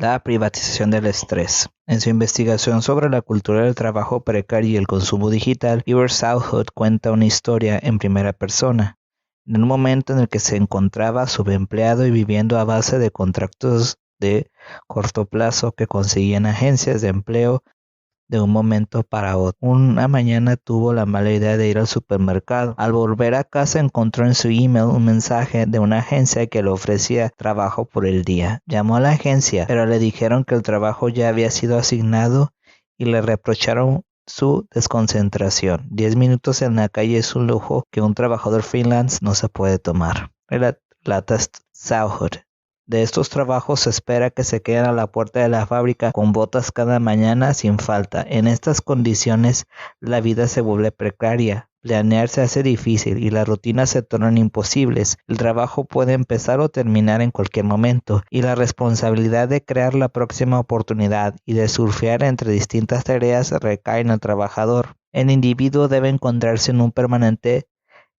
La privatización del estrés. En su investigación sobre la cultura del trabajo precario y el consumo digital, Iver Southwood cuenta una historia en primera persona. En un momento en el que se encontraba subempleado y viviendo a base de contratos de corto plazo que conseguían agencias de empleo de un momento para otro. Una mañana tuvo la mala idea de ir al supermercado. Al volver a casa encontró en su email un mensaje de una agencia que le ofrecía trabajo por el día. Llamó a la agencia, pero le dijeron que el trabajo ya había sido asignado y le reprocharon su desconcentración. 10 minutos en la calle es un lujo que un trabajador freelance no se puede tomar. Relata Southwood. De estos trabajos se espera que se queden a la puerta de la fábrica con botas cada mañana sin falta. En estas condiciones la vida se vuelve precaria, planear se hace difícil y las rutinas se tornan imposibles. El trabajo puede empezar o terminar en cualquier momento y la responsabilidad de crear la próxima oportunidad y de surfear entre distintas tareas recae en el trabajador. El individuo debe encontrarse en un permanente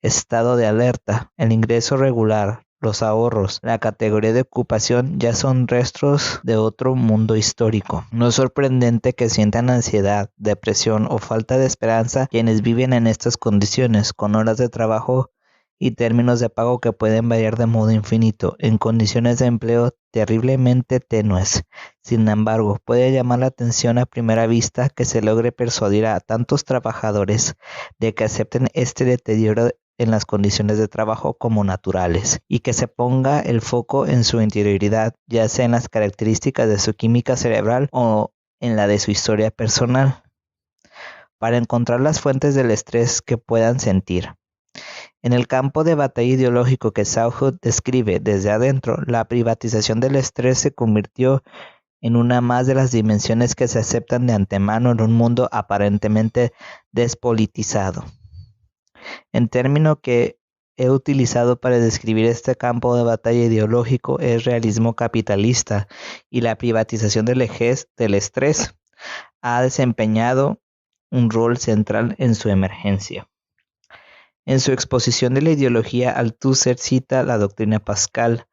estado de alerta. El ingreso regular, los ahorros, la categoría de ocupación ya son restos de otro mundo histórico. No es sorprendente que sientan ansiedad, depresión o falta de esperanza quienes viven en estas condiciones, con horas de trabajo y términos de pago que pueden variar de modo infinito, en condiciones de empleo terriblemente tenues. Sin embargo, puede llamar la atención a primera vista que se logre persuadir a tantos trabajadores de que acepten este deterioro en las condiciones de trabajo como naturales y que se ponga el foco en su interioridad, ya sea en las características de su química cerebral o en la de su historia personal, para encontrar las fuentes del estrés que puedan sentir. En el campo de batalla ideológico que Southwood describe desde adentro, la privatización del estrés se convirtió en una más de las dimensiones que se aceptan de antemano en un mundo aparentemente despolitizado. El término que he utilizado para describir este campo de batalla ideológico es realismo capitalista, y la privatización del estrés ha desempeñado un rol central en su emergencia. En su exposición de la ideología, Althusser cita la doctrina Pascal: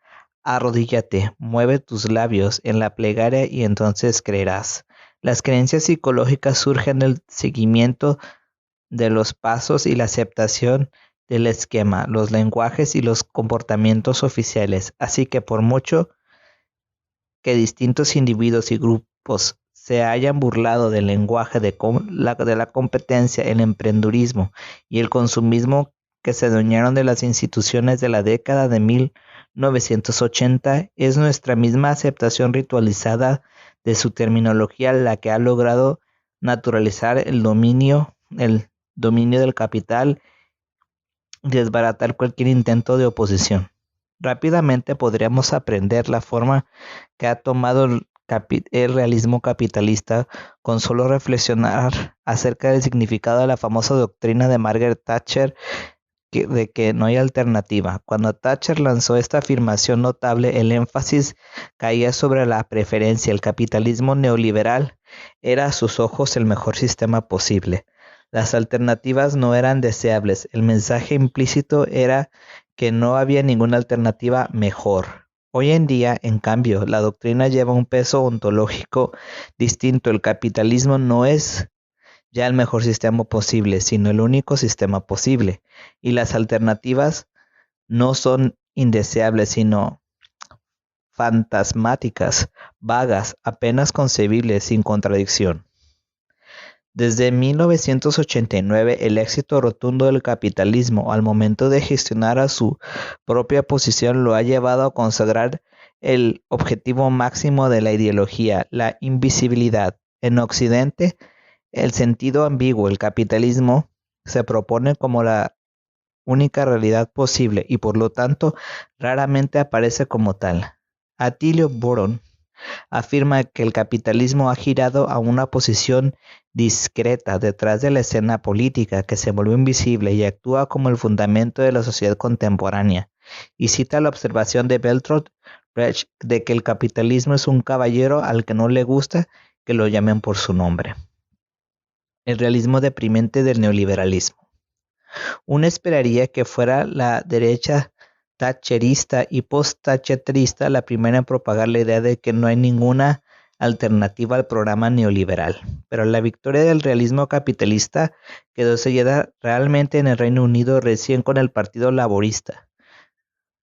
arrodíllate, mueve tus labios en la plegaria y entonces creerás. Las creencias psicológicas surgen del seguimiento de los pasos y la aceptación del esquema, los lenguajes y los comportamientos oficiales. Así que por mucho que distintos individuos y grupos se hayan burlado del lenguaje de la competencia, el emprendurismo y el consumismo que se adueñaron de las instituciones de la década de 1980, es nuestra misma aceptación ritualizada de su terminología la que ha logrado naturalizar el dominio del capital y desbaratar cualquier intento de oposición. Rápidamente podríamos aprender la forma que ha tomado el realismo capitalista con solo reflexionar acerca del significado de la famosa doctrina de Margaret Thatcher de que no hay alternativa. Cuando Thatcher lanzó esta afirmación notable, el énfasis caía sobre la preferencia. El capitalismo neoliberal era a sus ojos el mejor sistema posible. Las alternativas no eran deseables. El mensaje implícito era que no había ninguna alternativa mejor. Hoy en día, en cambio, la doctrina lleva un peso ontológico distinto. El capitalismo no es ya el mejor sistema posible, sino el único sistema posible. Y las alternativas no son indeseables, sino fantasmáticas, vagas, apenas concebibles, sin contradicción. Desde 1989, el éxito rotundo del capitalismo al momento de gestionar a su propia posición lo ha llevado a consagrar el objetivo máximo de la ideología, la invisibilidad. En Occidente, el sentido ambiguo, el capitalismo, se propone como la única realidad posible y por lo tanto raramente aparece como tal. Attilio Boron afirma que el capitalismo ha girado a una posición discreta detrás de la escena política que se volvió invisible y actúa como el fundamento de la sociedad contemporánea, y cita la observación de Bertolt Brecht de que el capitalismo es un caballero al que no le gusta que lo llamen por su nombre. El realismo deprimente del neoliberalismo. Uno esperaría que fuera la derecha thatcherista y post-thatcherista, la primera en propagar la idea de que no hay ninguna alternativa al programa neoliberal. Pero la victoria del realismo capitalista quedó sellada realmente en el Reino Unido recién con el Partido Laborista.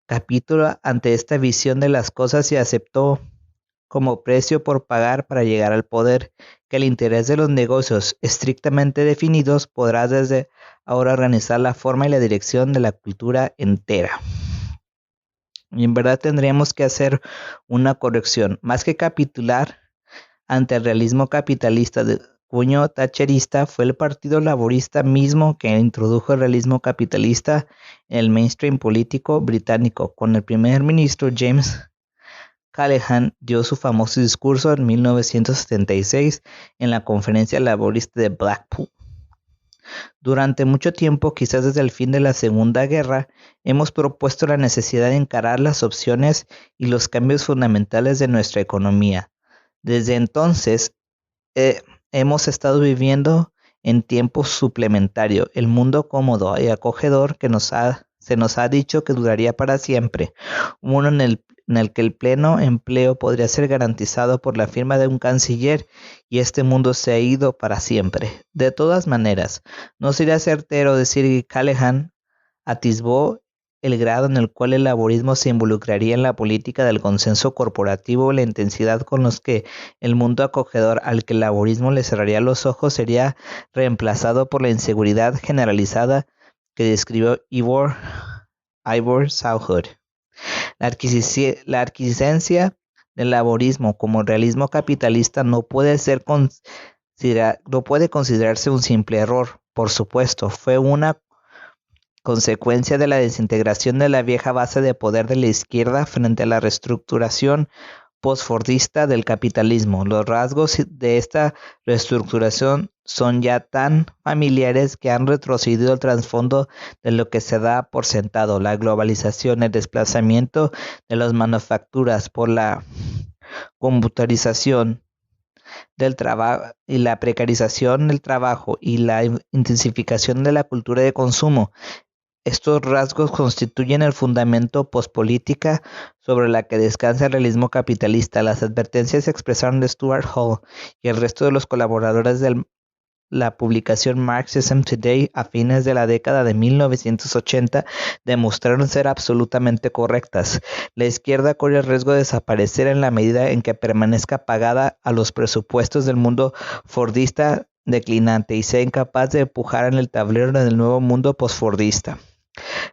Capituló ante esta visión de las cosas y aceptó como precio por pagar para llegar al poder, que el interés de los negocios estrictamente definidos podrá desde ahora organizar la forma y la dirección de la cultura entera. Y en verdad tendríamos que hacer una corrección. Más que capitular ante el realismo capitalista de cuño thatcherista, fue el Partido Laborista mismo que introdujo el realismo capitalista en el mainstream político británico, con el primer ministro James Callaghan dio su famoso discurso en 1976 en la Conferencia Laborista de Blackpool. Durante mucho tiempo, quizás desde el fin de la Segunda Guerra, hemos propuesto la necesidad de encarar las opciones y los cambios fundamentales de nuestra economía. Desde entonces, hemos estado viviendo en tiempo suplementario, el mundo cómodo y acogedor que se nos ha dicho que duraría para siempre, un mundo en el que el pleno empleo podría ser garantizado por la firma de un canciller, y este mundo se ha ido para siempre. De todas maneras, no sería certero decir que Callaghan atisbó el grado en el cual el laborismo se involucraría en la política del consenso corporativo. La intensidad con los que el mundo acogedor al que el laborismo le cerraría los ojos sería reemplazado por la inseguridad generalizada que describió Ivor Southwood. La adquiescencia del laborismo como realismo capitalista no puede considerarse un simple error. Por supuesto, fue una consecuencia de la desintegración de la vieja base de poder de la izquierda frente a la reestructuración postfordista del capitalismo. Los rasgos de esta reestructuración son ya tan familiares que han retrocedido el trasfondo de lo que se da por sentado: la globalización, el desplazamiento de las manufacturas por la computarización del trabajo y la precarización del trabajo y la intensificación de la cultura de consumo. Estos rasgos constituyen el fundamento pospolítica sobre la que descansa el realismo capitalista. Las advertencias se expresaron de Stuart Hall y el resto de los colaboradores de la publicación Marxism Today a fines de la década de 1980 demostraron ser absolutamente correctas. La izquierda corre el riesgo de desaparecer en la medida en que permanezca pagada a los presupuestos del mundo fordista declinante y sea incapaz de empujar en el tablero del nuevo mundo postfordista.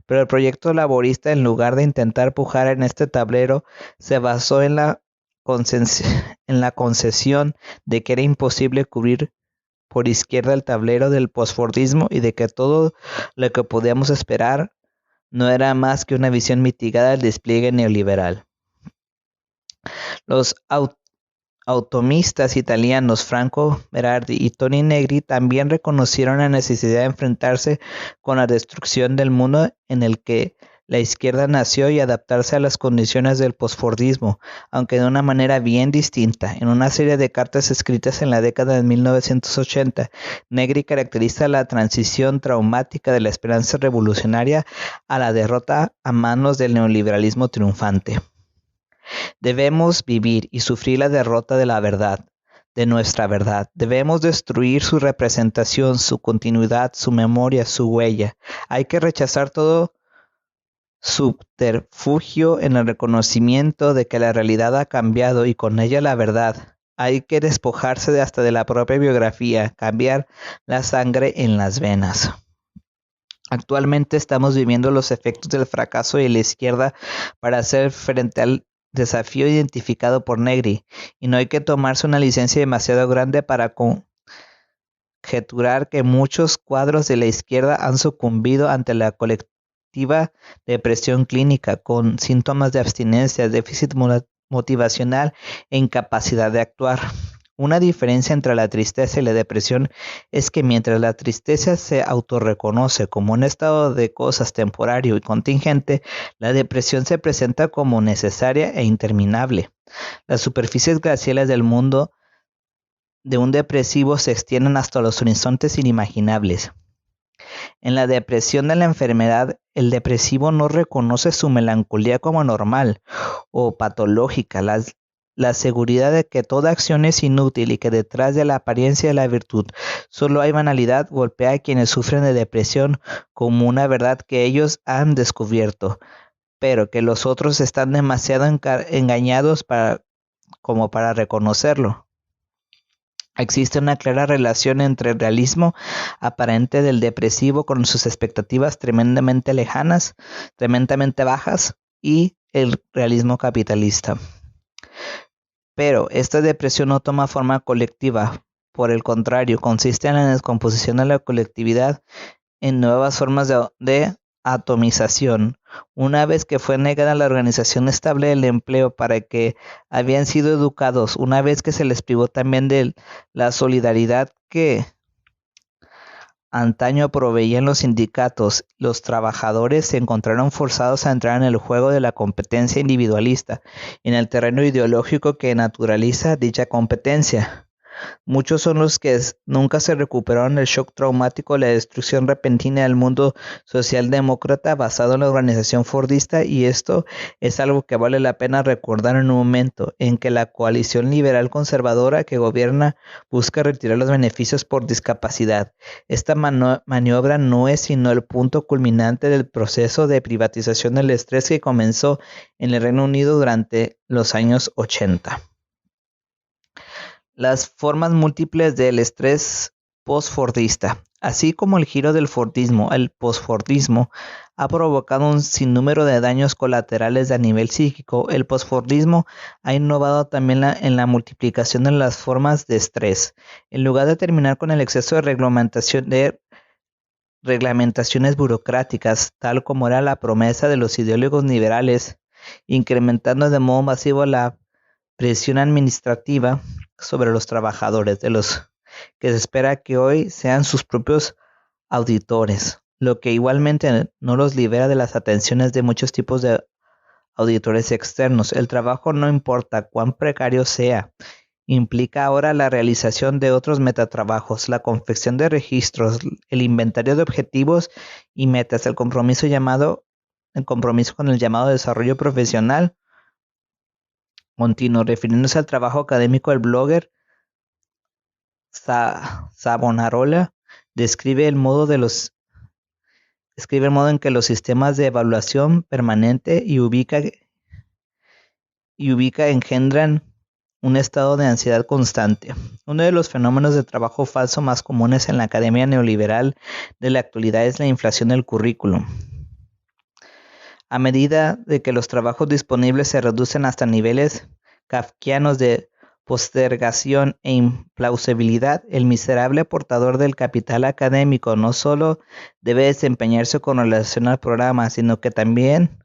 Pero el proyecto laborista, en lugar de intentar pujar en este tablero, se basó en la concesión de que era imposible cubrir por izquierda el tablero del posfordismo y de que todo lo que podíamos esperar no era más que una visión mitigada del despliegue neoliberal. Los autonomistas italianos Franco Berardi y Toni Negri también reconocieron la necesidad de enfrentarse con la destrucción del mundo en el que la izquierda nació y adaptarse a las condiciones del posfordismo, aunque de una manera bien distinta. En una serie de cartas escritas en la década de 1980, Negri caracteriza la transición traumática de la esperanza revolucionaria a la derrota a manos del neoliberalismo triunfante. Debemos vivir y sufrir la derrota de la verdad, de nuestra verdad. Debemos destruir su representación, su continuidad, su memoria, su huella. Hay que rechazar todo subterfugio en el reconocimiento de que la realidad ha cambiado y con ella la verdad. Hay que despojarse hasta de la propia biografía, cambiar la sangre en las venas. Actualmente estamos viviendo los efectos del fracaso de la izquierda para hacer frente al desafío identificado por Negri, y no hay que tomarse una licencia demasiado grande para conjeturar que muchos cuadros de la izquierda han sucumbido ante la colectiva depresión clínica, con síntomas de abstinencia, déficit motivacional e incapacidad de actuar. Una diferencia entre la tristeza y la depresión es que mientras la tristeza se autorreconoce como un estado de cosas temporario y contingente, la depresión se presenta como necesaria e interminable. Las superficies glaciales del mundo de un depresivo se extienden hasta los horizontes inimaginables. En la depresión de la enfermedad, el depresivo no reconoce su melancolía como normal o patológica. La seguridad de que toda acción es inútil y que detrás de la apariencia de la virtud solo hay banalidad golpea a quienes sufren de depresión como una verdad que ellos han descubierto, pero que los otros están demasiado engañados como para reconocerlo. Existe una clara relación entre el realismo aparente del depresivo con sus expectativas tremendamente lejanas, tremendamente bajas, y el realismo capitalista. Pero esta depresión no toma forma colectiva. Por el contrario, consiste en la descomposición de la colectividad en nuevas formas de atomización. Una vez que fue negada la organización estable del empleo para que habían sido educados, una vez que se les privó también de la solidaridad que antaño proveían los sindicatos, los trabajadores se encontraron forzados a entrar en el juego de la competencia individualista, en el terreno ideológico que naturaliza dicha competencia. Muchos son los que nunca se recuperaron del shock traumático de la destrucción repentina del mundo socialdemócrata basado en la organización fordista, y esto es algo que vale la pena recordar en un momento en que la coalición liberal conservadora que gobierna busca retirar los beneficios por discapacidad. Esta maniobra no es sino el punto culminante del proceso de privatización del estrés que comenzó en el Reino Unido durante los años 80. Las formas múltiples del estrés post-fordista, así como el giro del fordismo al post-fordismo, ha provocado un sinnúmero de daños colaterales a nivel psíquico. El post-fordismo ha innovado también en la multiplicación de las formas de estrés. En lugar de terminar con el exceso de reglamentaciones burocráticas, tal como era la promesa de los ideólogos liberales, incrementando de modo masivo la presión administrativa sobre los trabajadores, de los que se espera que hoy sean sus propios auditores, lo que igualmente no los libera de las atenciones de muchos tipos de auditores externos. El trabajo, no importa cuán precario sea, implica ahora la realización de otros metatrabajos, la confección de registros, el inventario de objetivos y metas, el compromiso con el llamado desarrollo profesional continuo. Refiriéndose al trabajo académico, el blogger Savonarola describe el modo en que los sistemas de evaluación permanente y ubica engendran un estado de ansiedad constante. Uno de los fenómenos de trabajo falso más comunes en la academia neoliberal de la actualidad es la inflación del currículum. A medida de que los trabajos disponibles se reducen hasta niveles kafkianos de postergación e implausibilidad, el miserable portador del capital académico no solo debe desempeñarse con relación al programa, sino que también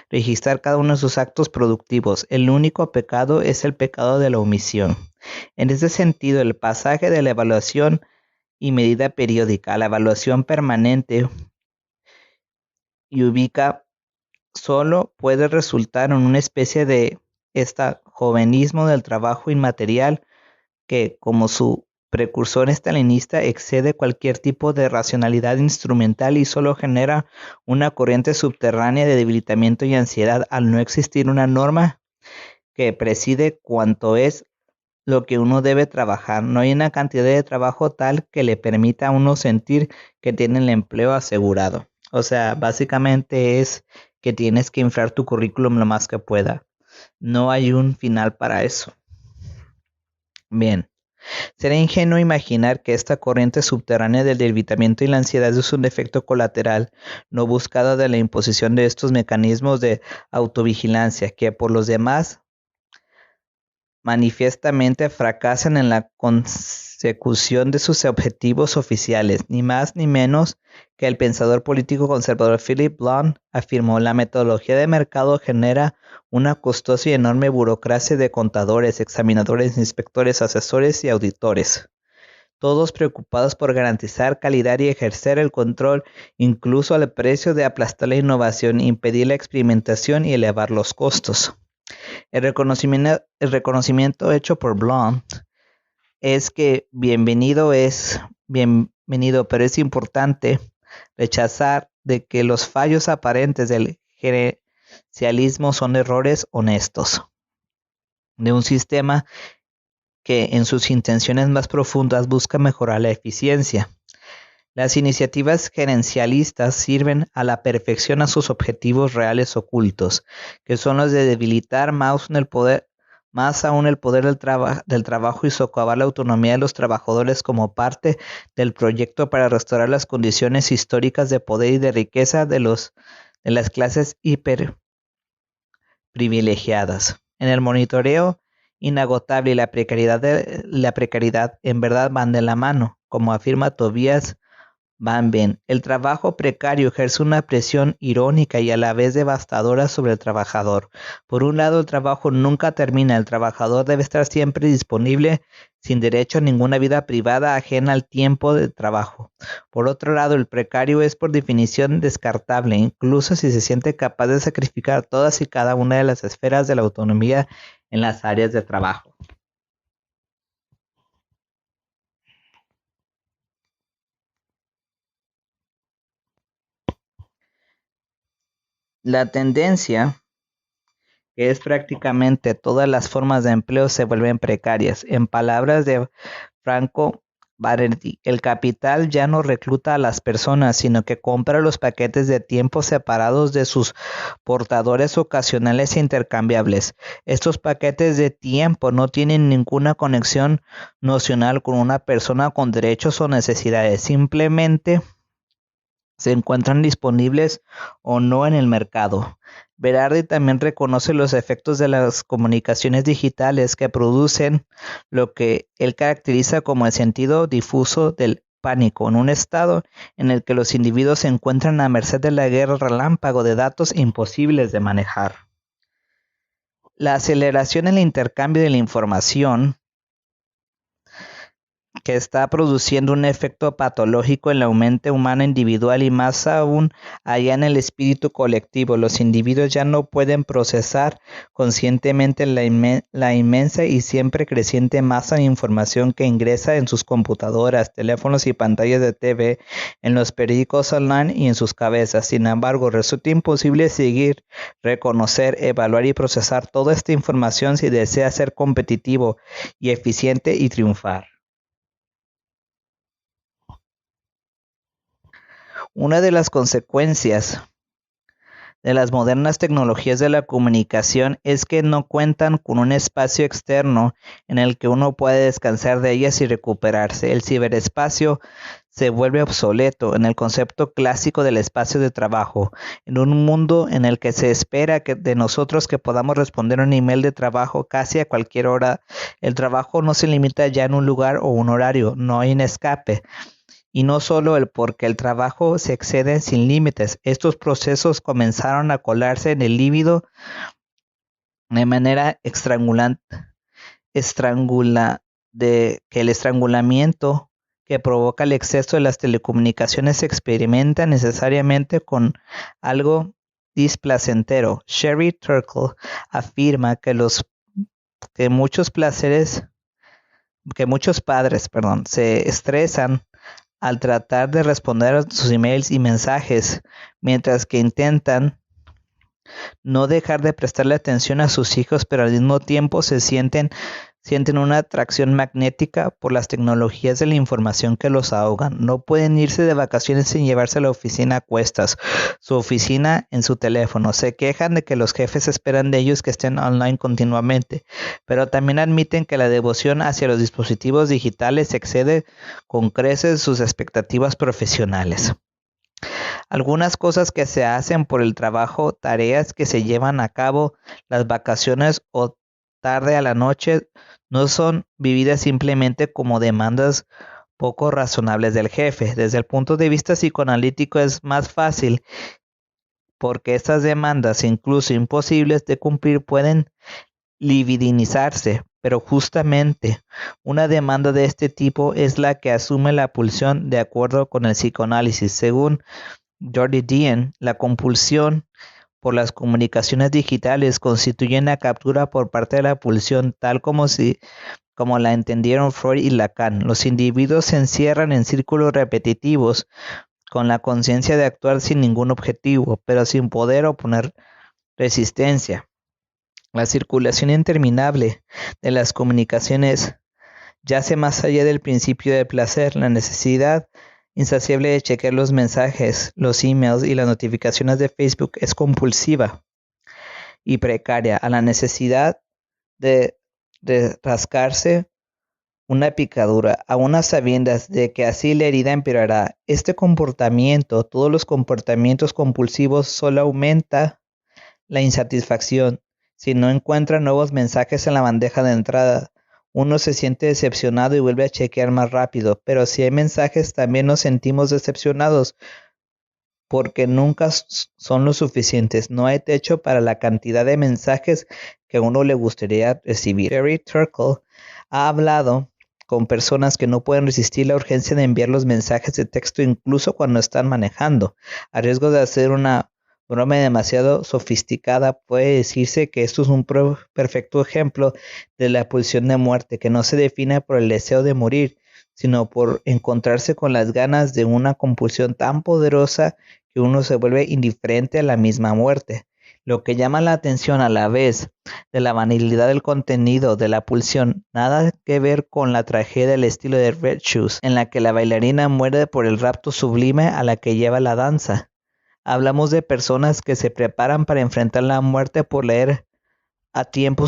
registrar cada uno de sus actos productivos. El único pecado es el pecado de la omisión. En este sentido, el pasaje de la evaluación y medida periódica a la evaluación permanente y ubica solo puede resultar en una especie de jovenismo del trabajo inmaterial que, como su precursor estalinista, excede cualquier tipo de racionalidad instrumental y solo genera una corriente subterránea de debilitamiento y ansiedad al no existir una norma que preside cuánto es lo que uno debe trabajar. No hay una cantidad de trabajo tal que le permita a uno sentir que tiene el empleo asegurado. O sea, básicamente es que tienes que inflar tu currículum lo más que pueda. No hay un final para eso. Bien, será ingenuo imaginar que esta corriente subterránea del debilitamiento y la ansiedad es un efecto colateral no buscado de la imposición de estos mecanismos de autovigilancia que por los demás manifiestamente fracasan en la consecución de sus objetivos oficiales. Ni más ni menos que el pensador político conservador Philip Blunt afirmó: la metodología de mercado genera una costosa y enorme burocracia de contadores, examinadores, inspectores, asesores y auditores, todos preocupados por garantizar calidad y ejercer el control, incluso al precio de aplastar la innovación, impedir la experimentación y elevar los costos. El reconocimiento hecho por Blunt es que bienvenido, pero es importante rechazar de que los fallos aparentes del gerencialismo son errores honestos de un sistema que en sus intenciones más profundas busca mejorar la eficiencia. Las iniciativas gerencialistas sirven a la perfección a sus objetivos reales ocultos, que son los de debilitar más aún el poder del trabajo y socavar la autonomía de los trabajadores como parte del proyecto para restaurar las condiciones históricas de poder y de riqueza de las clases hiperprivilegiadas. En el monitoreo inagotable y la precariedad en verdad van de la mano, como afirma Tobias Van Ben. El trabajo precario ejerce una presión irónica y a la vez devastadora sobre el trabajador. Por un lado, el trabajo nunca termina. El trabajador debe estar siempre disponible, sin derecho a ninguna vida privada ajena al tiempo de trabajo. Por otro lado, el precario es por definición descartable, incluso si se siente capaz de sacrificar todas y cada una de las esferas de la autonomía en las áreas de trabajo. La tendencia que es prácticamente todas las formas de empleo se vuelven precarias. En palabras de Franco Barenti, el capital ya no recluta a las personas, sino que compra los paquetes de tiempo separados de sus portadores ocasionales e intercambiables. Estos paquetes de tiempo no tienen ninguna conexión nocional con una persona con derechos o necesidades, simplemente se encuentran disponibles o no en el mercado. Berardi también reconoce los efectos de las comunicaciones digitales que producen lo que él caracteriza como el sentido difuso del pánico, en un estado en el que los individuos se encuentran a merced de la guerra relámpago de datos imposibles de manejar. La aceleración en el intercambio de la información que está produciendo un efecto patológico en la mente humana individual y más aún allá en el espíritu colectivo. Los individuos ya no pueden procesar conscientemente la inmensa y siempre creciente masa de información que ingresa en sus computadoras, teléfonos y pantallas de TV, en los periódicos online y en sus cabezas. Sin embargo, resulta imposible seguir, reconocer, evaluar y procesar toda esta información si desea ser competitivo y eficiente y triunfar. Una de las consecuencias de las modernas tecnologías de la comunicación es que no cuentan con un espacio externo en el que uno puede descansar de ellas y recuperarse. El ciberespacio se vuelve obsoleto en el concepto clásico del espacio de trabajo. En un mundo en el que se espera de nosotros que podamos responder un email de trabajo casi a cualquier hora, el trabajo no se limita ya en un lugar o un horario, no hay un escape. Y no solo porque el trabajo se excede sin límites, estos procesos comenzaron a colarse en el líbido de manera que el estrangulamiento que provoca el exceso de las telecomunicaciones se experimenta necesariamente con algo displacentero. Sherry Turkle afirma que muchos padres, se estresan al tratar de responder a sus emails y mensajes, mientras que intentan no dejar de prestarle atención a sus hijos, pero al mismo tiempo sienten una atracción magnética por las tecnologías de la información que los ahogan. No pueden irse de vacaciones sin llevarse a la oficina a cuestas, su oficina en su teléfono. Se quejan de que los jefes esperan de ellos que estén online continuamente, pero también admiten que la devoción hacia los dispositivos digitales excede con creces sus expectativas profesionales. Algunas cosas que se hacen por el trabajo, tareas que se llevan a cabo, las vacaciones o tarde a la noche, no son vividas simplemente como demandas poco razonables del jefe. Desde el punto de vista psicoanalítico es más fácil porque estas demandas, incluso imposibles de cumplir, pueden libidinizarse, pero justamente una demanda de este tipo es la que asume la pulsión de acuerdo con el psicoanálisis. Según Jordi Dean, la compulsión por las comunicaciones digitales constituye una captura por parte de la pulsión, tal como la entendieron Freud y Lacan. Los individuos se encierran en círculos repetitivos con la conciencia de actuar sin ningún objetivo, pero sin poder oponer resistencia. La circulación interminable de las comunicaciones yace más allá del principio del placer. La necesidad insaciable de chequear los mensajes, los emails y las notificaciones de Facebook es compulsiva y precaria a la necesidad de rascarse una picadura, aún a sabiendas de que así la herida empeorará. Este comportamiento, todos los comportamientos compulsivos, solo aumenta la insatisfacción. Si no encuentra nuevos mensajes en la bandeja de entrada, uno se siente decepcionado y vuelve a chequear más rápido, pero si hay mensajes también nos sentimos decepcionados porque nunca son lo suficientes. No hay techo para la cantidad de mensajes que a uno le gustaría recibir. Sherry Turkle ha hablado con personas que no pueden resistir la urgencia de enviar los mensajes de texto incluso cuando están manejando. A riesgo de hacer una broma demasiado sofisticada, puede decirse que esto es un perfecto ejemplo de la pulsión de muerte, que no se define por el deseo de morir, sino por encontrarse con las ganas de una compulsión tan poderosa que uno se vuelve indiferente a la misma muerte. Lo que llama la atención a la vez de la banalidad del contenido de la pulsión, nada que ver con la tragedia del estilo de Red Shoes, en la que la bailarina muere por el rapto sublime a la que lleva la danza. Hablamos de personas que se preparan para enfrentar la muerte por leer a tiempo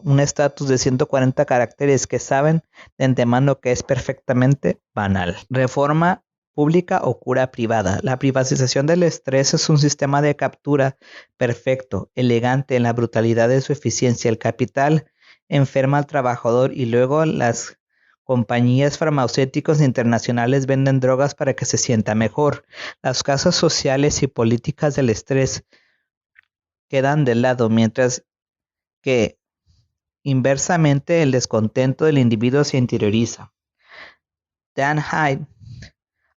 un estatus de 140 caracteres que saben de antemano que es perfectamente banal. Reforma pública o cura privada. La privatización del estrés es un sistema de captura perfecto, elegante en la brutalidad de su eficiencia. El capital enferma al trabajador y luego las compañías farmacéuticas internacionales venden drogas para que se sienta mejor. Las causas sociales y políticas del estrés quedan de lado, mientras que inversamente el descontento del individuo se interioriza. Dan Hyde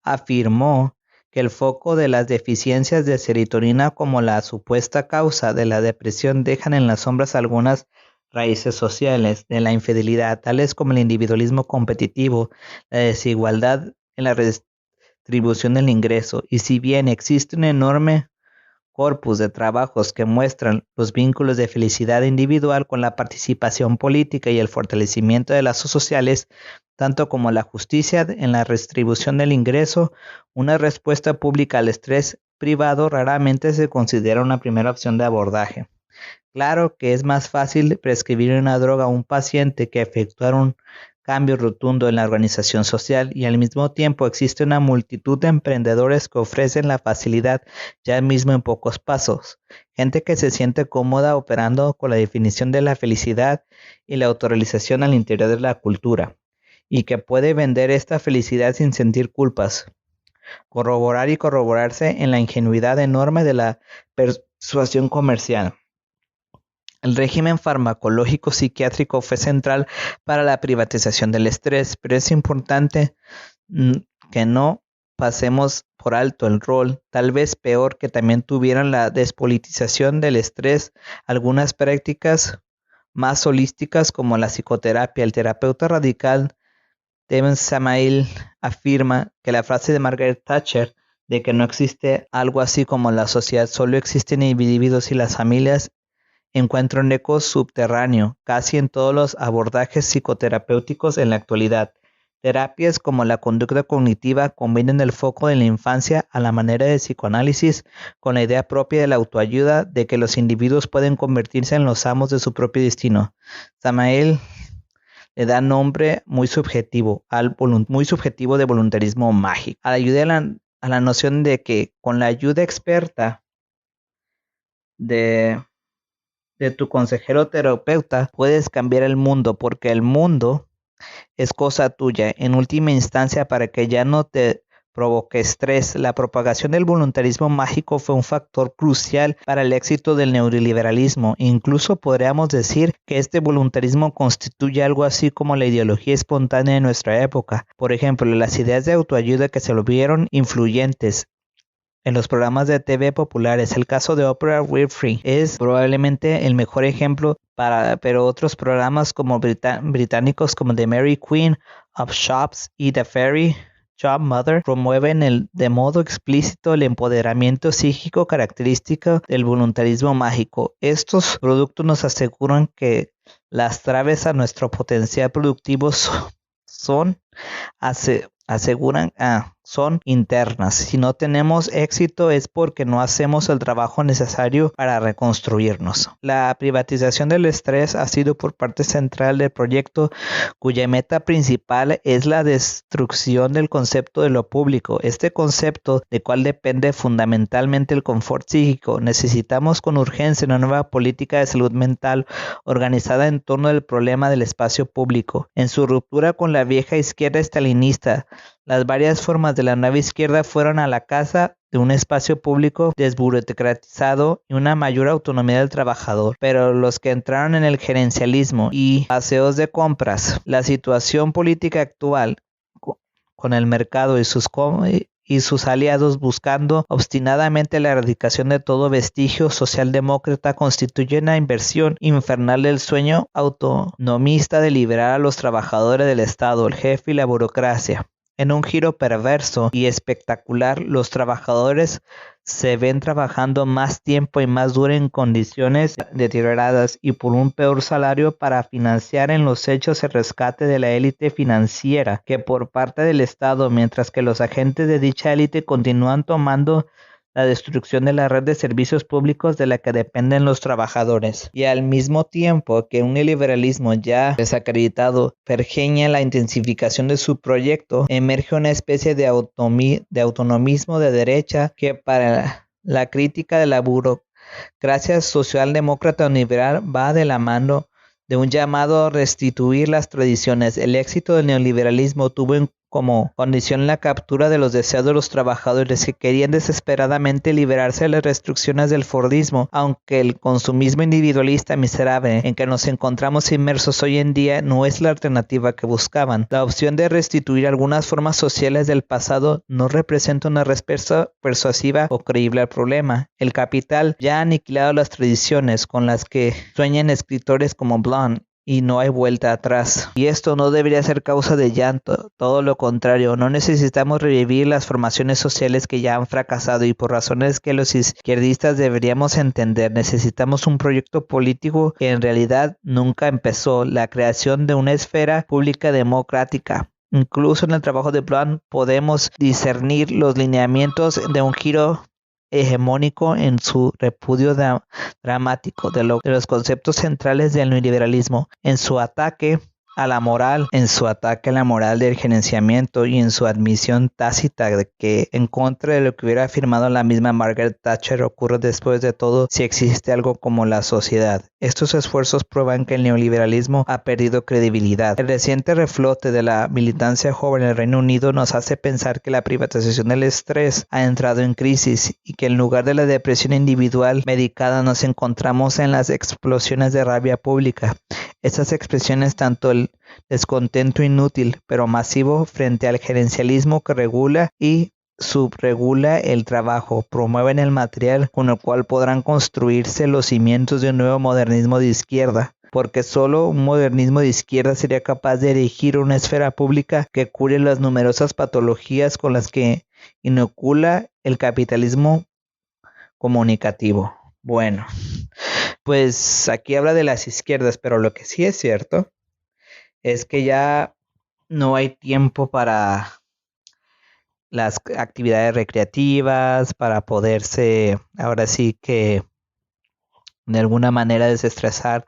afirmó que el foco de las deficiencias de serotonina como la supuesta causa de la depresión dejan en las sombras algunas raíces sociales de la infidelidad, tales como el individualismo competitivo, la desigualdad en la redistribución del ingreso, y si bien existe un enorme corpus de trabajos que muestran los vínculos de felicidad individual con la participación política y el fortalecimiento de lazos sociales, tanto como la justicia en la redistribución del ingreso, una respuesta pública al estrés privado raramente se considera una primera opción de abordaje. Claro que es más fácil prescribir una droga a un paciente que efectuar un cambio rotundo en la organización social, y al mismo tiempo existe una multitud de emprendedores que ofrecen la facilidad ya mismo en pocos pasos. Gente que se siente cómoda operando con la definición de la felicidad y la autorrealización al interior de la cultura, y que puede vender esta felicidad sin sentir culpas. Corroborar y corroborarse en la ingenuidad enorme de la persuasión comercial. El régimen farmacológico psiquiátrico fue central para la privatización del estrés, pero es importante que no pasemos por alto el rol, tal vez peor, que también tuvieron la despolitización del estrés. Algunas prácticas más holísticas como la psicoterapia. El terapeuta radical David Samail afirma que la frase de Margaret Thatcher de que no existe algo así como la sociedad, solo existen individuos y las familias, encuentra un eco subterráneo casi en todos los abordajes psicoterapéuticos en la actualidad. Terapias como la conducta cognitiva combinan el foco de la infancia a la manera de psicoanálisis con la idea propia de la autoayuda, de que los individuos pueden convertirse en los amos de su propio destino. Samael le da nombre muy subjetivo de voluntarismo mágico. A la noción de que con la ayuda experta de tu consejero terapeuta puedes cambiar el mundo, porque el mundo es cosa tuya en última instancia, para que ya no te provoque estrés. La propagación del voluntarismo mágico fue un factor crucial para el éxito del neoliberalismo. Incluso podríamos decir que este voluntarismo constituye algo así como la ideología espontánea de nuestra época. Por ejemplo, las ideas de autoayuda que se volvieron influyentes en los programas de TV populares. El caso de Oprah Winfrey es probablemente el mejor ejemplo, pero otros programas como británicos como The Mary Queen of Shops y The Fairy Job Mother promueven de modo explícito el empoderamiento psíquico característico del voluntarismo mágico. Estos productos nos aseguran que las traves a nuestro potencial productivo son internas. Si no tenemos éxito es porque no hacemos el trabajo necesario para reconstruirnos. La privatización del estrés ha sido por parte central del proyecto, cuya meta principal es la destrucción del concepto de lo público. Este concepto, de cual depende fundamentalmente el confort psíquico. Necesitamos con urgencia una nueva política de salud mental organizada en torno del problema del espacio público. En su ruptura con la vieja izquierda estalinista, las varias formas de la nueva izquierda fueron a la casa de un espacio público desburocratizado y una mayor autonomía del trabajador, pero los que entraron en el gerencialismo y paseos de compras, la situación política actual con el mercado y sus aliados buscando obstinadamente la erradicación de todo vestigio socialdemócrata constituye una inversión infernal del sueño autonomista de liberar a los trabajadores del Estado, el jefe y la burocracia. En un giro perverso y espectacular, los trabajadores se ven trabajando más tiempo y más duro en condiciones deterioradas y por un peor salario para financiar en los hechos el rescate de la élite financiera que por parte del Estado, mientras que los agentes de dicha élite continúan tomando la destrucción de la red de servicios públicos de la que dependen los trabajadores. Y al mismo tiempo que un neoliberalismo ya desacreditado pergeña la intensificación de su proyecto, emerge una especie de autonomismo de derecha que para la crítica de la burocracia socialdemócrata o liberal va de la mano de un llamado a restituir las tradiciones. El éxito del neoliberalismo tuvo como condición la captura de los deseos de los trabajadores que querían desesperadamente liberarse de las restricciones del Fordismo, aunque el consumismo individualista miserable en que nos encontramos inmersos hoy en día no es la alternativa que buscaban. La opción de restituir algunas formas sociales del pasado no representa una respuesta persuasiva o creíble al problema. El capital ya ha aniquilado las tradiciones con las que sueñan escritores como Blount, y no hay vuelta atrás. Y esto no debería ser causa de llanto, todo lo contrario. No necesitamos revivir las formaciones sociales que ya han fracasado y por razones que los izquierdistas deberíamos entender. Necesitamos un proyecto político que en realidad nunca empezó, la creación de una esfera pública democrática. Incluso en el trabajo de Blount podemos discernir los lineamientos de un giro hegemónico en su repudio dramático de los conceptos centrales del neoliberalismo, en su ataque a la moral, del gerenciamiento y en su admisión tácita de que, en contra de lo que hubiera afirmado la misma Margaret Thatcher, ocurre después de todo si existe algo como la sociedad. Estos esfuerzos prueban que el neoliberalismo ha perdido credibilidad. El reciente reflote de la militancia joven en el Reino Unido nos hace pensar que la privatización del estrés ha entrado en crisis y que en lugar de la depresión individual medicada nos encontramos en las explosiones de rabia pública. Estas expresiones, tanto el descontento inútil pero masivo frente al gerencialismo que regula y subregula el trabajo, promueven el material con el cual podrán construirse los cimientos de un nuevo modernismo de izquierda, porque solo un modernismo de izquierda sería capaz de erigir una esfera pública que cure las numerosas patologías con las que inocula el capitalismo comunicativo. Bueno, pues aquí habla de las izquierdas, pero lo que sí es cierto es que ya no hay tiempo para las actividades recreativas, para poderse, ahora sí que de alguna manera desestresar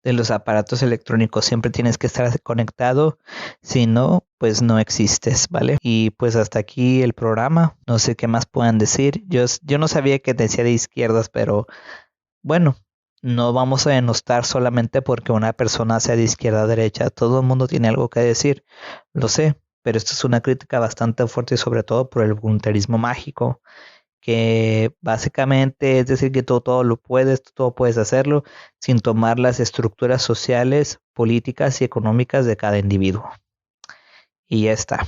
de los aparatos electrónicos. Siempre tienes que estar conectado, si no, pues no existes, ¿vale? Y pues hasta aquí el programa. No sé qué más puedan decir. Yo no sabía que decía de izquierdas, pero bueno, no vamos a denostar solamente porque una persona sea de izquierda a derecha. Todo el mundo tiene algo que decir, lo sé, pero esto es una crítica bastante fuerte, sobre todo por el voluntarismo mágico, que básicamente es decir que todo lo puedes, todo puedes hacerlo sin tomar las estructuras sociales, políticas y económicas de cada individuo. Y ya está.